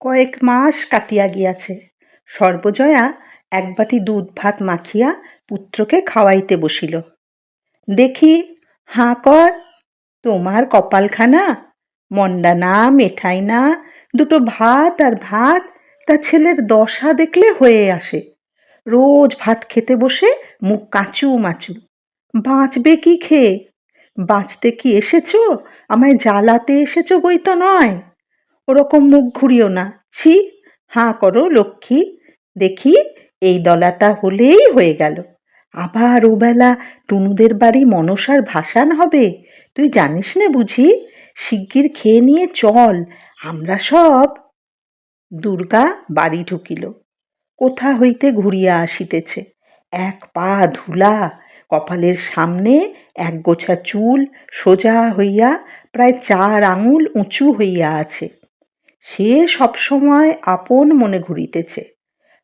কয়েক মাস কাটিয়া গিয়াছে। সর্বজয়া এক বাটি দুধ ভাত মাখিয়া পুত্রকে খাওয়াইতে বসিল। দেখি, হাঁ কর, তোমার কপালখানা, মন্ডা না, মেঠাই না, দুটো ভাত আর ভাত, তা ছেলের দশা দেখলে হয়ে আসে। রোজ ভাত খেতে বসে মুখ কাঁচু মাচু। বাঁচবে কি খেয়ে? বাঁচতে কি এসেছো? আমায় জ্বালাতে এসেছো বই তো নয়। ওরকম মুখ ঘুরিও না, ছি। হাঁ করো লক্ষ্মী, দেখি এই দলাটা হলেই হয়ে গেল। আবার ওবেলা টুনুদের বাড়ি মনসার ভাসান হবে, তুই জানিস নে বুঝি? শিগগির খেয়ে নিয়ে চল, আমরা সব। দুর্গা বাড়ি ঢুকিল। কোথা হইতে ঘুরিয়া আসিতেছে, এক পা ধুলা, কপালের সামনে এক গোছা চুল সোজা হইয়া প্রায় 4 আঙুল উঁচু হইয়া আছে। সে সবসময় আপন মনে ঘুরিতেছে।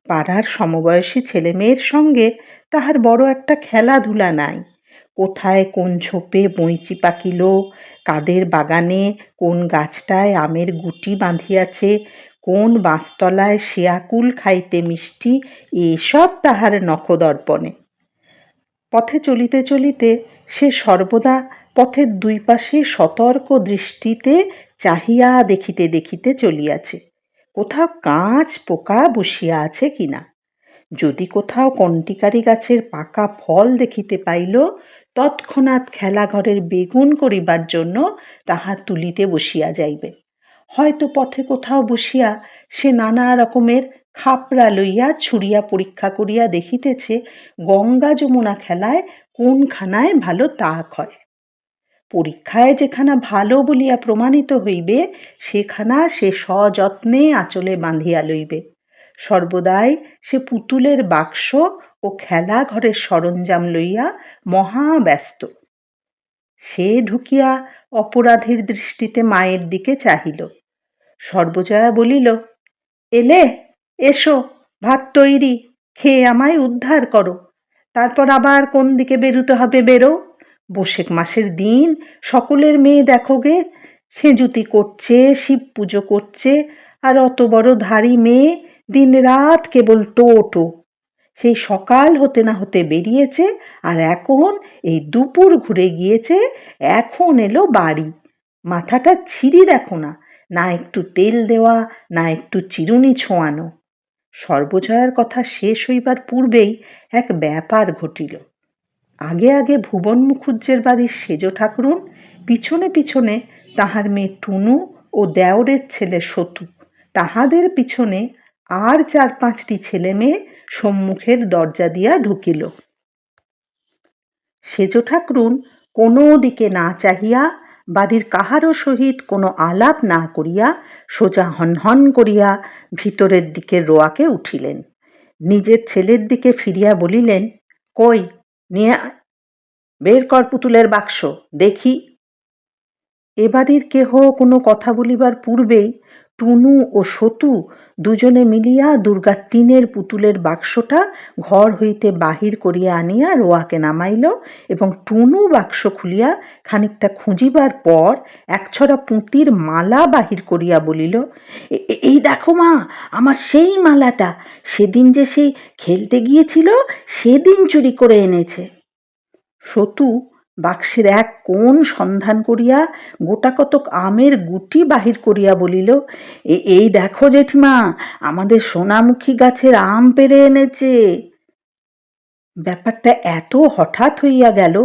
পাড়ার সমবয়সী ছেলেমেয়ের সঙ্গে তাহার বড় একটা খেলাধুলা নাই। কোথায় কোন ঝোপে বইঁচি পাকিল, কাদের বাগানে কোন গাছটায় আমের গুটি বাঁধিয়াছে, কোন বাঁশতলায় শেয়াকুল খাইতে মিষ্টি, এসব তাহার নখদর্পণে। পথে চলিতে চলিতে সে সর্বদা পথের দুই পাশে সতর্ক দৃষ্টিতে চাহিয়া দেখিতে দেখিতে চলিয়াছে, কোথাও কাঁচ পোকা বসিয়া আছে কিনা। যদি কোথাও কণ্টিকারি গাছের পাকা ফল দেখিতে পাইল, তৎক্ষণাৎ খেলাঘরের বেগুন করিবার জন্য তাহা তুলিতে বসিয়া যাইবে। হয়তো পথে কোথাও বসিয়া সে নানা রকমের খাপড়া লইয়া ছুঁড়িয়া পরীক্ষা করিয়া দেখিতেছে গঙ্গা যমুনা খেলায় কোনখানায় ভালো তাক হয়। পরীক্ষায় যেখানা ভালো বলিয়া প্রমাণিত হইবে, সেখানা সে সযত্নে আঁচলে বাঁধিয়া লইবে। সর্বদাই সে পুতুলের বাক্স ও খেলা ঘরের সরঞ্জাম লইয়া মহা ব্যস্ত। সে ঢুকিয়া অপরাধীর দৃষ্টিতে মায়ের দিকে চাহিল। সর্বজয়া বলিল, এলে, এসো, ভাত তৈরি, খেয়ে আমায় উদ্ধার করো। তারপর আবার কোন দিকে বেরুতে হবে বেরো। বৈশাখ মাসের দিন সকলের মেয়ে দেখো গে, সেঁজুতি করছে, শিব পুজো করছে, আর অত বড় ধাড়ি মেয়ে দিন রাত কেবল টো টো। সেই সকাল হতে না হতে বেরিয়েছে, আর এখন এই দুপুর ঘুরে গিয়েছে, এখন এলো বাড়ি। মাথাটা ছিঁড়ি দেখো না, না একটু তেল দেওয়া, না একটু চিরুনি ছোঁয়ানো। সর্বজয়ার কথা শেষ হইবার পূর্বেই এক ব্যাপার ঘটিল। আগে আগে ভুবন মুখুজ্জের বাড়ির সেজ ঠাকুরুন, পিছনে পিছনে তাহার মেয়ে টুনু ও দেওরের ছেলে সতু, তাহাদের পিছনে আর 4-5টি ছেলে মেয়ে সম্মুখের দরজা দিয়া ঢুকিল। সেজ ঠাকুরুন কোনো দিকে না চাহিয়া, বাড়ির কাহারও সহিত কোনো আলাপ না করিয়া সোজা হনহন করিয়া ভিতরের দিকে রোয়াকে উঠিলেন। নিজের ছেলের দিকে ফিরিয়া বলিলেন, কই, নিয়ে বের কর পুতুলের বাক্স, দেখি। এ বাড়ির কেহ কোনো কথা বলিবার পূর্বেই টুনু ও সতু দুজনে মিলিয়া দুর্গার টিনের পুতুলের বাক্সটা ঘর হইতে বাহির করিয়া আনিয়া রোয়াকে নামাইল, এবং টুনু বাক্স খুলিয়া খানিকটা খুঁজিবার পর একছড়া পুঁতির মালা বাহির করিয়া বলিল, এই দেখো মা, আমার সেই মালাটা, সেদিন যে সেই খেলতে গিয়েছিল সেদিন চুরি করে এনেছে। সতু বাক্সের এক কোণ সন্ধান করিয়া গোটা কতক আমের গুটি বাহির করিয়া বলিল, এই দেখো জেঠিমা, আমাদের সোনামুখী গাছের আম পেড়ে এনেছে। ব্যাপারটা এত হঠাৎ হইয়া গেল,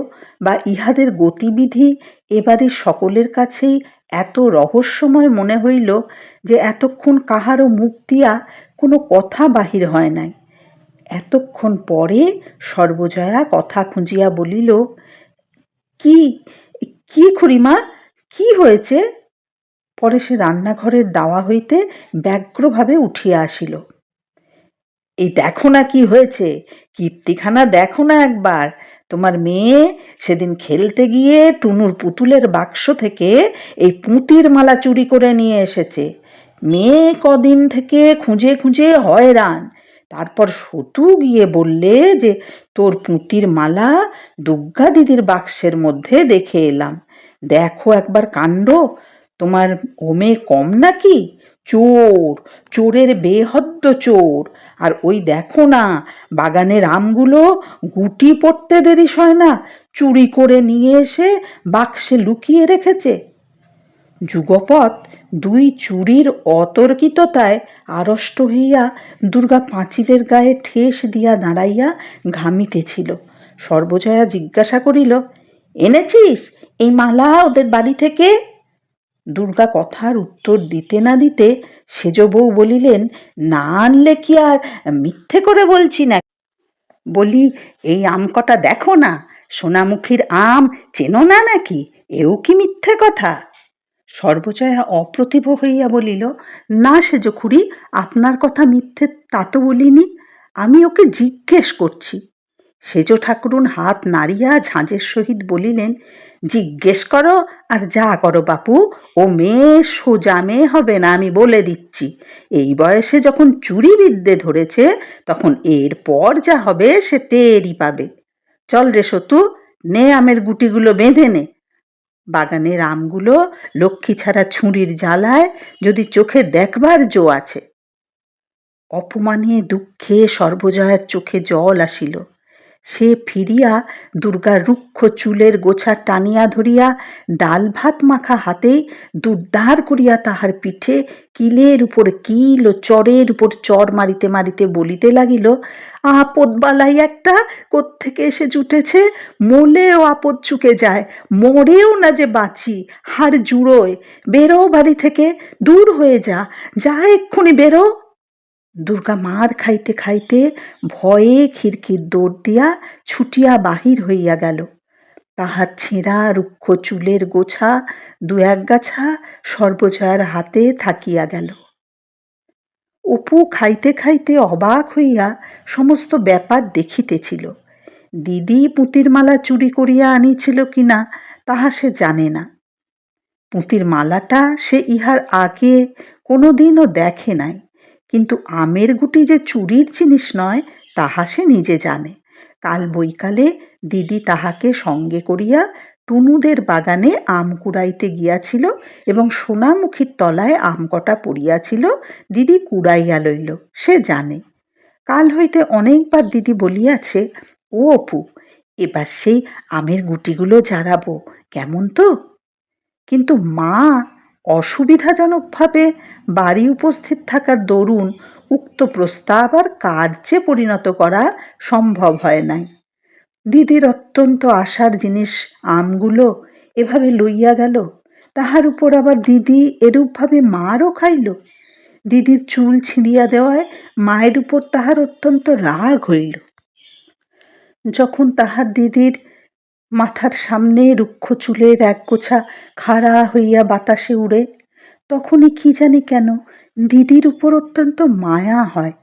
বা ইহাদের গতিবিধি এবারে সকলের কাছেই এত রহস্যময় মনে হইল যে এতক্ষণ কাহারও মুখ দিয়া কোনো কথা বাহির হয় নাই। এতক্ষণ পরে সর্বজয়া কথা খুঁজিয়া বলিল, কি কি খুড়িমা, কি হয়েছে? পরে সে রান্নাঘরের দাওয়া হইতে ব্যগ্রভাবে উঠিয়া আসিল। এই দেখো না কি হয়েছে, কীর্তিখানা দেখো না একবার। তোমার মেয়ে সেদিন খেলতে গিয়ে টুনুর পুতুলের বাক্স থেকে এই পুঁতির মালা চুরি করে নিয়ে এসেছে। মেয়ে কদিন থেকে খুঁজে খুঁজে হয়রান। তারপর সতু গিয়ে বললে যে তোর পুঁতির মালা দুর্গা দিদির বাক্সের মধ্যে দেখে এলাম। দেখো একবার কাণ্ড, তোমার ও মেয়ে কম নাকি? চোর, চোরের বেহদ্দ চোর। আর ওই দেখো না, বাগানের আমগুলো গুটি পড়তে দেরি সয় না, চুরি করে নিয়ে এসে বাক্সে লুকিয়ে রেখেছে। যুগপৎ দুই চুরির অতর্কিততায় আড়ষ্ট হইয়া দুর্গা পাঁচিলের গায়ে ঠেস দিয়া দাঁড়াইয়া ঘামিতেছিল। সর্বজয়া জিজ্ঞাসা করিল, এনেছিস এই মালা ওদের বাড়ি থেকে? দুর্গা কথার উত্তর দিতে না দিতে সেজ বউ বলিলেন, না আনলে কি আর মিথ্যে করে বলছি না? বলি, এই আম কটা দেখো না, সোনামুখীর আম চেনো না নাকি? এও কি মিথ্যে কথা? সর্বজয়া অপ্রতিভ হইয়া বলিল, না সেজ খুড়ি, আপনার কথা মিথ্যে তা তো বলিনি, আমি ওকে জিজ্ঞেস করছি। সেজ ঠাকুরুন হাত নাড়িয়া ঝাঁঝের সহিত বলিলেন, জিজ্ঞেস করো আর যা করো বাপু, ও মেয়ে সোজা মেয়ে হবে না, আমি বলে দিচ্ছি। এই বয়সে যখন চুরি বিদ্যে ধরেছে, তখন এরপর যা হবে সে টেরই পাবে। চল রে সতু, নে আমের গুটিগুলো বেঁধে নে। বাগানের আমগুলো লক্ষ্মী ছাড়া ছুরির জ্বালায় যদি চোখে দেখবার জো আছে। অপমানে দুঃখে সর্বজয়ার চোখে জল আসিল। সে ফিরিয়া দুর্গার রুক্ষ চুলের গোছা টানিয়া ধরিয়া ডাল ভাত মাখা হাতেই দুর্দার করিয়া তাহার পিঠে কিলের উপর কিল ও চরের উপর চর মারিতে মারিতে বলিতে লাগিল, আপদ বালাই একটা কোত্থেকে এসে জুটেছে, মরলেও আপদ চুকে যায়, মরেও না যে বাঁচি, হাড় জুড়োয়, বেরো বাড়ি থেকে, দূর হয়ে যা, যা এক্ষুনি বেরো। দুর্গা মার খাইতে খাইতে ভয়ে খিড়কির দৌড় দিয়া ছুটিয়া বাহির হইয়া গেল। তাহার ছেঁড়া রুক্ষ চুলের গোছা দু এক গাছা সর্বজয়ার হাতে থাকিয়া গেল। অপু খাইতে খাইতে অবাক হইয়া সমস্ত ব্যাপার দেখিতেছিল। দিদি পুঁতির মালা চুরি করিয়া আনিছিল কিনা তাহা সে জানে না। পুঁতির মালাটা সে ইহার আগে কোনো দিনও দেখে নাই, কিন্তু আমের গুটি যে চুরির জিনিস নয় তাহা সে নিজে জানে। কাল বৈকালে দিদি তাহাকে সঙ্গে করিয়া টুনুদের বাগানে আম কুড়াইতে গিয়াছিল এবং সোনামুখীর তলায় আম কটা পড়িয়াছিল, দিদি কুড়াইয়া লইল, সে জানে। কাল হইতে অনেকবার দিদি বলিয়াছে, ও অপু, এবার সেই আমের গুটিগুলো ঝাড়াবো, কেমন তো? কিন্তু মা অসুবিধাজনকভাবে বাড়ি উপস্থিত থাকার দরুন উক্ত প্রস্তাব আর কার্যে পরিণত করা সম্ভব হয় নাই। দিদির অত্যন্ত আশার জিনিস আমগুলো এভাবে লইয়া গেল, তাহার উপর আবার দিদি এরূপভাবে মারও খাইল। দিদির চুল ছিঁড়িয়া দেওয়ায় মায়ের উপর তাহার অত্যন্ত রাগ হইল। যখন তাহার দিদির মাথার সামনে রুক্ষ চুলের একগোছা খাড়া হইয়া বাতাসে উড়ে, তখনই কি জানি কেন দিদির উপর অত্যন্ত মায়া হয়।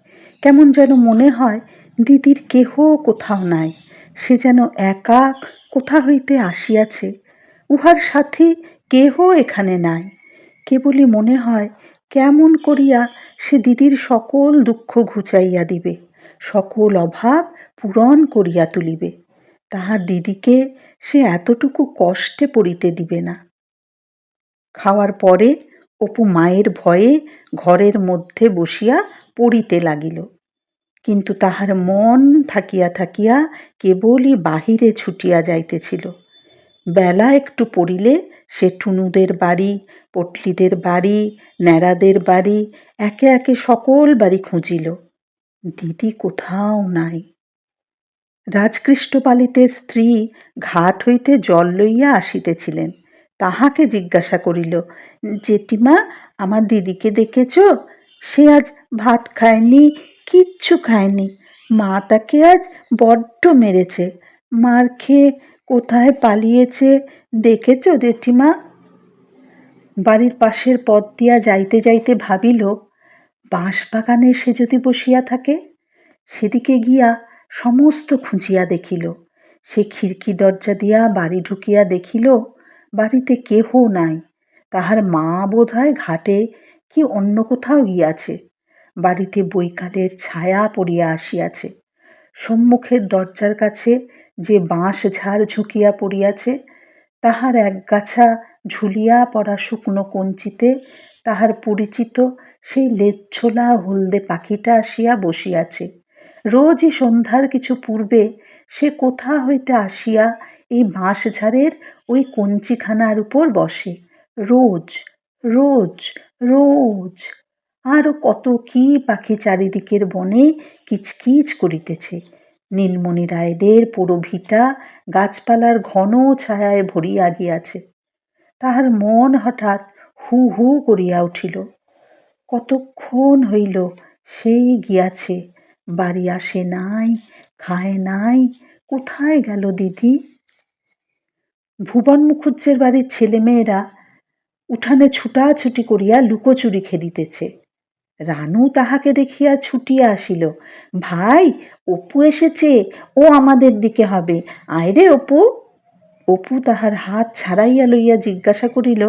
কেমন যেন মনে হয় দিদির কেহ কোথাও নাই, সে যেন একা কোথা হইতে আসিয়াছে, উহার সাথে কেহ এখানে নাই। কেবলই মনে হয় কেমন করিয়া সে দিদির সকল দুঃখ ঘুচাইয়া দিবে, সকল অভাব পূরণ করিয়া তুলিবে। তাহার দিদিকে সে এতটুকু কষ্টে পড়িতে দিবে না। খাওয়ার পরে অপু মায়ের ভয়ে ঘরের মধ্যে বসিয়া পড়িতে লাগিল, কিন্তু তাহার মন থাকিয়া থাকিয়া কেবলই বাহিরে ছুটিয়া যাইতেছিল। বেলা একটু পড়িলে সে টুনুদের বাড়ি, পটলিদের বাড়ি, ন্যাড়াদের বাড়ি, একে একে সকল বাড়ি খুঁজিল, দিদি কোথাও নাই। রাজকৃষ্ট পালিতের স্ত্রী ঘাট হইতে জল লইয়া আসিতেছিলেন। তাহাকে জিজ্ঞাসা করিল, জেঠিমা, আমার দিদিকে দেখেছ? সে আজ ভাত খায়নি, কিচ্ছু খায়নি, মা তাকে আজ বড্ড মেরেছে, মার খেয়ে কোথায় পালিয়েছে দেখেছ জেঠিমা? বাড়ির পাশের পথ দিয়া যাইতে যাইতে ভাবিল, বাঁশবাগানে সে যদি বসিয়া থাকে। সেদিকে গিয়া সমস্ত খুঁজিয়া দেখিল। সে খিড়কি দরজা দিয়া বাড়ি ঢুকিয়া দেখিল বাড়িতে কেহ নাই। তাহার মা বোধহয় ঘাটে কি অন্য কোথাও গিয়াছে। বাড়িতে বৈকালের ছায়া পড়িয়া আসিয়াছে। সম্মুখের দরজার কাছে যে বাঁশ ঝাড় ঝুঁকিয়া পড়িয়াছে, তাহার একগাছা ঝুলিয়া পড়া শুকনো কঞ্চিতে তাহার পরিচিত সেই লেজছোলা হলদে পাখিটা আসিয়া বসিয়াছে। রোজই সন্ধ্যার কিছু পূর্বে সে কোথা হইতে আসিয়া এই বাঁশঝাড়ের ওই কঞ্চিখানার উপর বসে। রোজ রোজ রোজ। আরও কত কি পাখি চারিদিকের বনে কিচকিচ করিতেছে। নীলমণি রায়দের পোড়ো ভিটা গাছপালার ঘন ছায়ায় ভরিয়া গিয়াছে। তাহার মন হঠাৎ হু হু করিয়া উঠিল। কতক্ষণ হইল সেই গিয়াছে, বাড়ি আসে নাই, খায় নাই, কোথায় গেল দিদি? ভুবন মুখুজ্জের বাড়ির ছেলেমেয়েরা উঠানে ছুটাছুটি করিয়া লুকোচুরি খেলিতেছে। রানু তাহাকে দেখিয়া ছুটিয়া আসিল। ভাই, অপু এসেছে, ও আমাদের দিকে হবে, আয় রে অপু। অপু তাহার হাত ছাড়াইয়া লইয়া জিজ্ঞাসা করিল,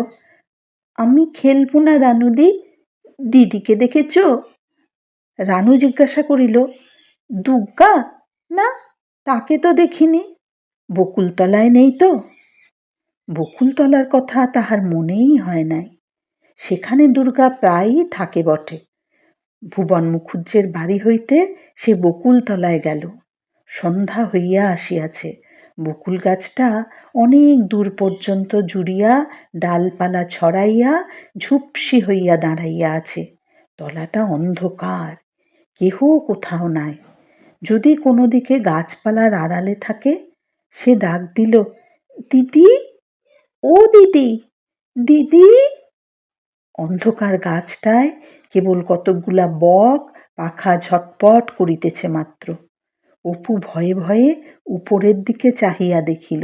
আমি খেলবো না রানুদি, দিদিকে দেখেছ? রানু জিজ্ঞাসা করিল, দুগ্গা? না, তাকে তো দেখিনি। বকুলতলায় নেই তো? বকুলতলার কথা তাহার মনেই হয় নাই। সেখানে দুর্গা প্রায়ই থাকে বটে। ভুবন মুখুজ্জের বাড়ি হইতে সে বকুলতলায় গেল। সন্ধ্যা হইয়া আসিয়াছে। বকুল গাছটা অনেক দূর পর্যন্ত জুড়িয়া ডালপালা ছড়াইয়া ঝুপসি হইয়া দাঁড়াইয়া আছে। তলাটা অন্ধকার, কেহ কোথাও নাই। যদি কোনো দিকে গাছপালার আড়ালে থাকে, সে ডাক দিল, দিদি, ও দিদি, দিদি। অন্ধকার গাছটায় কেবল কতকগুলা বক পাখা ঝটপট করিতেছে মাত্র। অপু ভয়ে ভয়ে উপরের দিকে চাহিয়া দেখিল।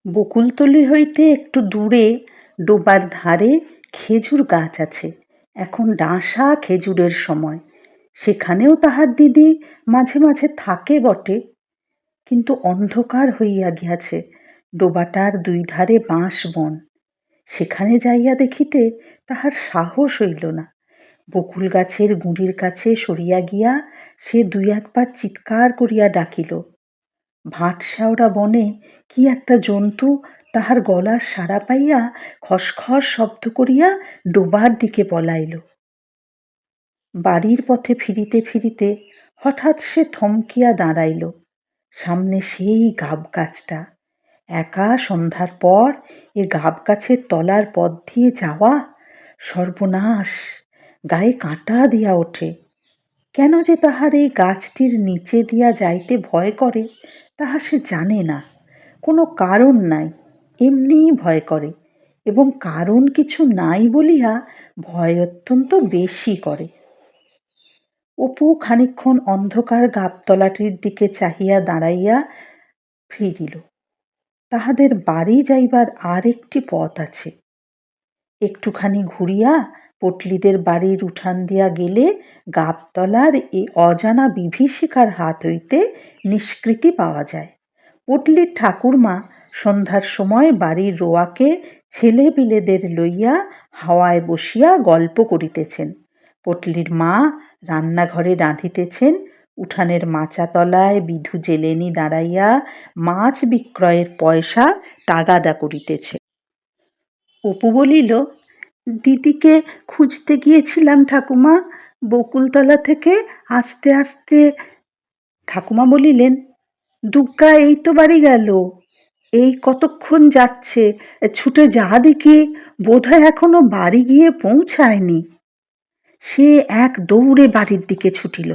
বকুলতলি হইতে একটু দূরে ডোবার ধারে খেজুর গাছ আছে। এখন ডাঁসা খেজুরের সময়। সেখানেও তাহার দিদি মাঝে মাঝে থাকে বটে, কিন্তু অন্ধকার হইয়া গিয়াছে। ডোবাটার দুই ধারে বাঁশ বন। সেখানে যাইয়া দেখিতে তাহার সাহস হইল না। বকুল গাছের গুঁড়ির কাছে সরিয়া গিয়া সে দুই একবার চিৎকার করিয়া ডাকিল। ভাটশেওড়া বনে কি একটা জন্তু তাহার গলার সাড়া পাইয়া খসখস শব্দ করিয়া ডোবার দিকে পলাইল। বাড়ির পথে ফিরিতে ফিরিতে হঠাৎ সে থমকিয়া দাঁড়াইল। সামনে সেই গাব গাছটা। একা সন্ধ্যার পর এ গাব গাছের তলার পথ দিয়ে যাওয়া সর্বনাশ! গায়ে কাঁটা দিয়া ওঠে। কেন যে তাহার এই গাছটির নিচে দিয়া যাইতে ভয় করে তাহা সে জানে না। কোনো কারণ নাই, এমনিই ভয় করে, এবং কারণ কিছু নাই বলিয়া ভয় অত্যন্ত বেশি করে। অপু খানিকক্ষণ অন্ধকার গাবতলাটির দিকে চাহিয়া দাঁড়াইয়া ফিরিল। তাহাদের বাড়ি যাইবার আর একটি পথ আছে। একটুখানি ঘুরিয়া পটলিদের বাড়ির উঠান দিয়া গেলে গাবতলার এই অজানা বিভীষিকার হাত হইতে নিষ্কৃতি পাওয়া যায়। পটলির ঠাকুরমা সন্ধ্যার সময় বাড়ির রোয়াকে ছেলেপিলেদের লইয়া হাওয়ায় বসিয়া গল্প করিতেছেন। পটলির মা রান্নাঘরে রাঁধিতেছেন। উঠানের মাচাতলায় বিধু জেলেনি দাঁড়াইয়া মাছ বিক্রয়ের পয়সা তাগাদা করিতেছে। অপু বলিল, দিদিকে খুঁজতে গিয়েছিলাম ঠাকুমা, বকুলতলা থেকে আস্তে আস্তে। ঠাকুমা বলিলেন, দুগ্গা এই তো বাড়ি গেল, এই কতক্ষণ যাচ্ছে, ছুটে যা দেখি, বোধহয় এখনো বাড়ি গিয়ে পৌঁছায়নি। সে এক দৌড়ে বাড়ির দিকে ছুটিল।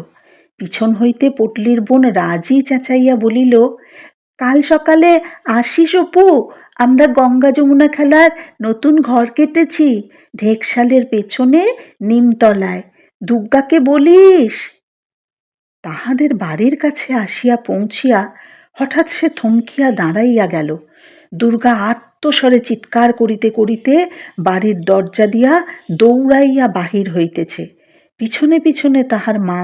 পিছন হইতে পটলির বোন রাজি চেঁচাইয়া বলিল, কাল সকালে আসিস অপু, আমরা গঙ্গা যমুনা খেলার নতুন ঘর কেটেছি, ঢেকশালের পেছনে নিমতলায়, দুগ্গাকে বলিস। তাহাদের বাড়ির কাছে আসিয়া পৌঁছিয়া হঠাৎ সে থমকিয়া দাঁড়াইয়া গেল। দুর্গা আর্তস্বরে চিৎকার করিতে করিতে বাড়ির দরজা দিয়া দৌড়াইয়া বাহির হইতেছে। পিছনে পিছনে তাহার মা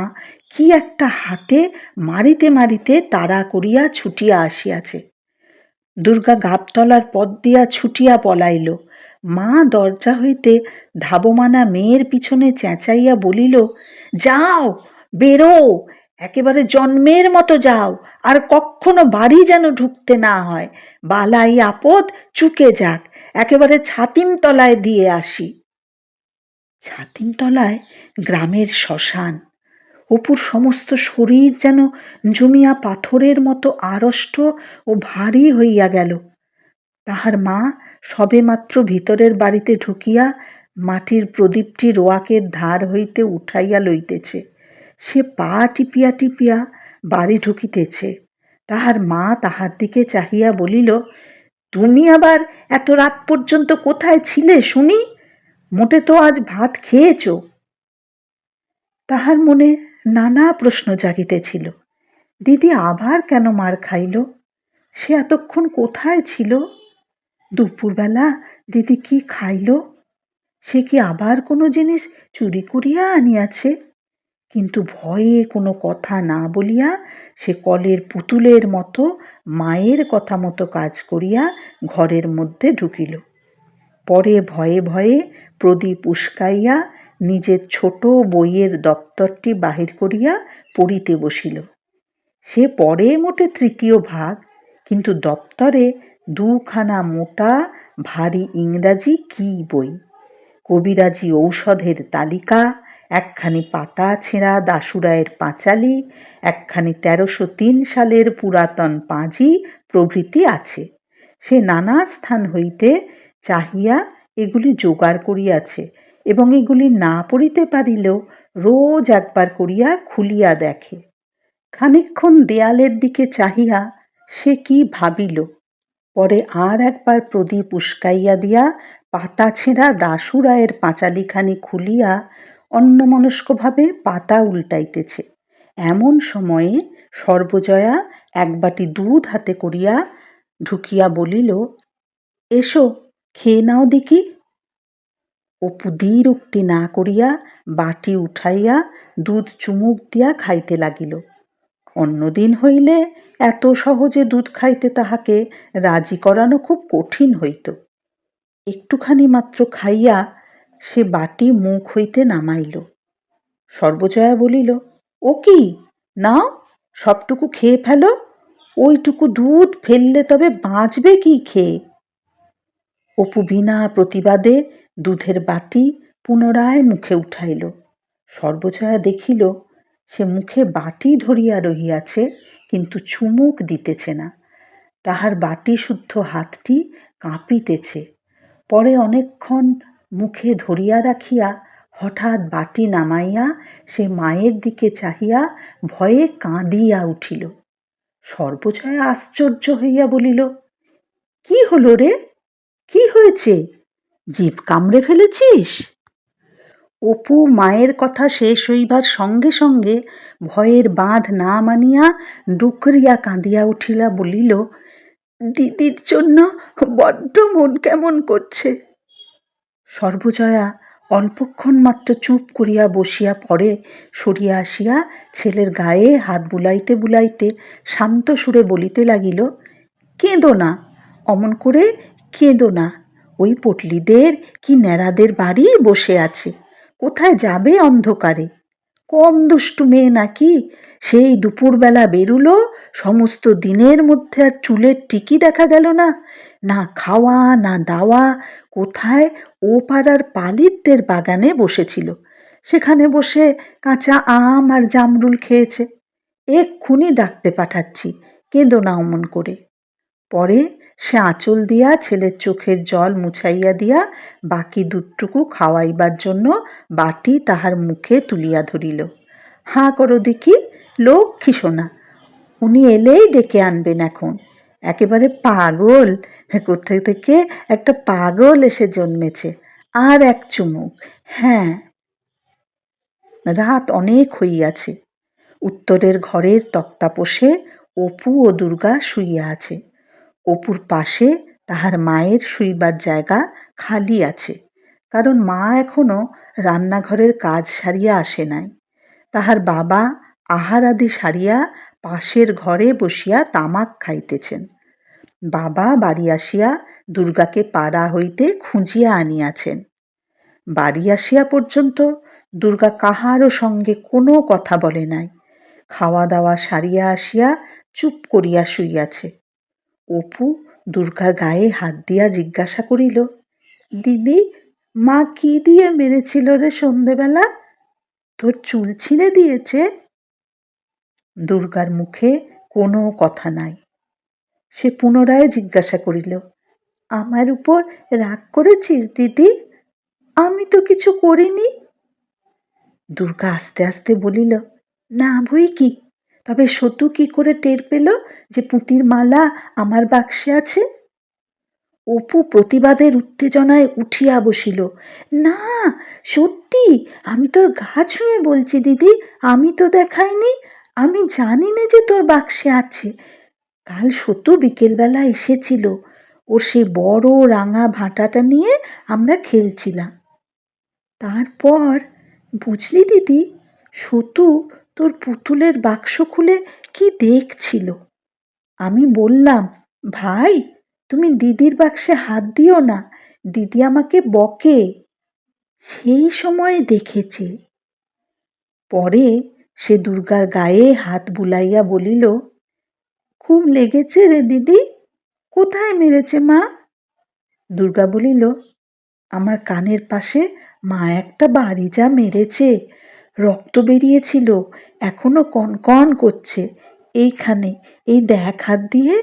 কি একটা হাতে মারিতে মারিতে তাড়া করিয়া ছুটিয়া আসিয়াছে। দুর্গা গাবতলার পথ দিয়া ছুটিয়া পলাইল। মা দরজা হইতে ধাবমানা মেয়ের পিছনে চেঁচাইয়া বলিল, যাও, বেরো, একেবারে জন্মের মতো যাও, আর কখনো বাড়ি যেন ঢুকতে না হয়। বালাই আপদ চুকে যাক, একেবারে ছাতিম তলায় দিয়ে আসি। ছাতিম তলায় গ্রামের শ্মশান। অপুর সমস্ত শরীর যেন জমিয়া পাথরের মতো আড়ষ্ট ও ভারী হইয়া গেল। তাহার মা সবেমাত্র ভিতরের বাড়িতে ঢুকিয়া মাটির প্রদীপটি রোয়াকের ধার হইতে উঠাইয়া লইতেছে। সে পা টিপিয়া টিপিয়া বাড়ি ঢুকিতেছে। তাহার মা তাহার দিকে চাহিয়া বলিল, তুমি আবার এত রাত পর্যন্ত কোথায় ছিলে শুনি? মোটে তো আজ ভাত খেয়েছ? তাহার মনে নানা প্রশ্ন জাগিতেছিল। দিদি আবার কেন মার খাইল? সে এতক্ষণ কোথায় ছিল? দুপুরবেলা দিদি কি খাইল? সে কি আবার কোনো জিনিস চুরি করিয়া আনিয়াছে? কিন্তু ভয়ে কোনো কথা না বলিয়া সে কলের পুতুলের মতো মায়ের কথা মতো কাজ করিয়া ঘরের মধ্যে ঢুকিল। পরে ভয়ে ভয়ে প্রদীপ উস্কাইয়া নিজের ছোট বইয়ের দপ্তরটি বাহির করিয়া পড়িতে বসিল। সে পড়ে মোটে তৃতীয় ভাগ, কিন্তু দপ্তরে দুখানা মোটা ভারী ইংরাজি কি বই, কবিরাজি ঔষধের তালিকা, একখানি পাতা ছেঁড়া দাশুরায়ের পাঁচালি, একখানি 1303 সালের পুরাতন পাঁজি প্রভৃতি আছে। সে নানা স্থান হইতে চাহিয়া এগুলি জোগাড় করিয়াছে, এবং এগুলি না পড়িতে পারিলেও রোজ একবার করিয়া খুলিয়া দেখে। খানিকক্ষণ দেয়ালের দিকে চাহিয়া সে কি ভাবিল, পরে আর একবার প্রদীপ উস্কাইয়া দিয়া পাতা ছেঁড়া দাশুরায়ের পাঁচালিখানি খুলিয়া অন্যমনস্কভাবে পাতা উল্টাইতেছে। এমন সময়ে সর্বজয়া এক বাটি দুধ হাতে করিয়া ঢুকিয়া বলিল, এসো খেয়ে নাও দেখি। অপু দ্বিরুক্তি না করিয়া বাটি উঠাইয়া দুধ চুমুক দিয়া খাইতে লাগিল। অন্যদিন হইলে এত সহজে দুধ খাইতে তাহাকে রাজি করানো খুব কঠিন হইত। একটুখানি মাত্র খাইয়া সে বাটি মুখ হইতে নামাইল। সর্বজয়া বলিল, ও কি, নাও সবটুকু খেয়ে ফেলো, ওইটুকু দুধ ফেললে তবে বাঁচবে কি খেয়ে? অপু বিনা প্রতিবাদে দুধের বাটি পুনরায় মুখে উঠাইল। সর্বজয়া দেখিল সে মুখে বাটি ধরিয়া রহিয়াছে, কিন্তু চুমুক দিতেছে না। তাহার বাটি শুদ্ধ হাতটি কাঁপিতেছে। পরে অনেকক্ষণ মুখে ধরিয়া রাখিয়া হঠাৎ বাটি নামাইয়া সে মায়ের দিকে চাহিয়া ভয়ে কাঁদিয়া উঠিল। সর্বজয়া আশ্চর্য হইয়া বলিল, কি হলো রে? কি হয়েছে? জিভ কামড়ে ফেলেছিস? অপু মায়ের কথা শেষ হইবার সঙ্গে সঙ্গে ভয়ের বাঁধ না মানিয়া ডুকরিয়া কাঁদিয়া উঠিলা, বলিল, দিদির জন্য বড্ড মন কেমন করছে। সর্বজয়া অল্পক্ষণ মাত্র চুপ করিয়া বসিয়া পরে সরিয়া আসিয়া ছেলের গায়ে হাত বুলাইতে বুলাইতে শান্ত সুরে বলিতে লাগিল, কেঁদো না, অমন করে কেঁদো না। ওই পটলিদের কি ন্যাড়াদের বাড়ি বসে আছে, কোথায় যাবে অন্ধকারে? কম দুষ্টু মেয়ে নাকি? সেই দুপুরবেলা বেরুলো, সমস্ত দিনের মধ্যে আর চুলের টিকি দেখা গেল না। না খাওয়া না দাওয়া। কোথায়? ও পাড়ার পালিতদের বাগানে বসেছিল, সেখানে বসে কাঁচা আম আর জামরুল খেয়েছে। এক্ষুনি ডাকতে পাঠাচ্ছি, কেঁদো না অমন করে। পরে সে আঁচল দিয়া ছেলের চোখের জল মুছাইয়া দিয়া বাকি দুধটুকু খাওয়াইবার জন্য বাটি তাহার মুখে তুলিয়া ধরিল। হাঁ করো দেখি, লক্ষ্মী সোনা, উনি এলেই ডেকে আনবেন এখন। একেবারে পাগল, কোথা থেকে একটা পাগল এসে জন্মেছে। আর এক চুমুক, হ্যাঁ। রাত অনেক হইয়াছে। উত্তরের ঘরের তক্তাপোষে অপু ও দুর্গা শুইয়া আছে। অপুর পাশে তাহার মায়ের শুইবার জায়গা খালি আছে, কারণ মা এখনো রান্নাঘরের কাজ সারিয়া আসে নাই। তাহার বাবা আহার আদি সারিয়া পাশের ঘরে বসিয়া তামাক খাইতেছেন। বাবা বাড়ি আসিয়া দুর্গাকে পাড়া হইতে খুঁজিয়া আনিয়াছেন। বাড়ি আসিয়া পর্যন্ত দুর্গা কাহারও সঙ্গে কোনো কথা বলে নাই, খাওয়া দাওয়া সারিয়া আসিয়া চুপ করিয়া শুইয়াছে। অপু দুর্গার গায়ে হাত দিয়া জিজ্ঞাসা করিল, দিদি, মা কি দিয়ে মেরেছিল রে সন্ধেবেলা? তোর চুল ছিঁড়ে দিয়েছে? দুর্গার মুখে কোনো কথা নাই। সে পুনরায় জিজ্ঞাসা করিল, আমার উপর রাগ করেছিস দিদি? আমি তো কিছু করিনি। দুর্গা আস্তে আস্তে বলিল, না বই কি, তবে সতু কি করে টের পেল যে পুঁতির মালা আমার বাক্সে আছে? অপু প্রতিবাদের উত্তেজনায় উঠিয়া বসিল, না সত্যি, আমি তোর গা ছুঁয়ে বলছি দিদি, আমি তো দেখাইনি, আমি জানি না যে তোর বাক্সে আছে। কাল সতু বিকেলবেলা এসেছিল, ওর সেই বড় রাঙা ভাঁটাটা নিয়ে আমরা খেলছিলাম। তারপর বুঝলি দিদি, সতু তোর পুতুলের বাক্স খুলে কি দেখছিল। আমি বললাম, ভাই তুমি দিদির বাক্সে হাত দিও না, দিদি আমাকে বকে। সেই সময় দেখেছে। পরে সে দুর্গার গায়ে হাত বুলাইয়া বলিল, খুব লেগেছে রে দিদি? কোথায় মেরেছে মা? দুর্গা বলিল, আমার কানের পাশে মা একটা বাড়ি যা মেরেছে, রক্ত বেরিয়েছিল, এখনো কনকন করছে। এইখানে, এই দেখ হাত দিয়ে,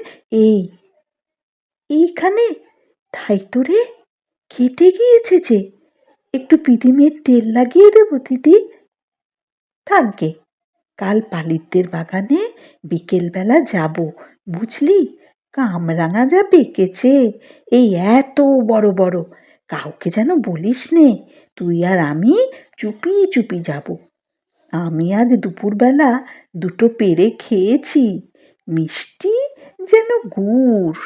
এইখানে। তাই তো রে, কেটে গিয়েছে যে। একটু পিদিমের তেল লাগিয়ে দেবো দিদি? থাকবে, কাল পালিতদের বাগানে বিকেলবেলা যাব, বুঝলি? কামরাঙা যা পেকেছে, এই এত বড় বড়, কাউকে যেন বলিস নে, তুই আর আমি চুপি চুপি যাব। আমি আজ দুপুরবেলা দুটো পেড়ে খেয়েছি, মিষ্টি যেন গুড়।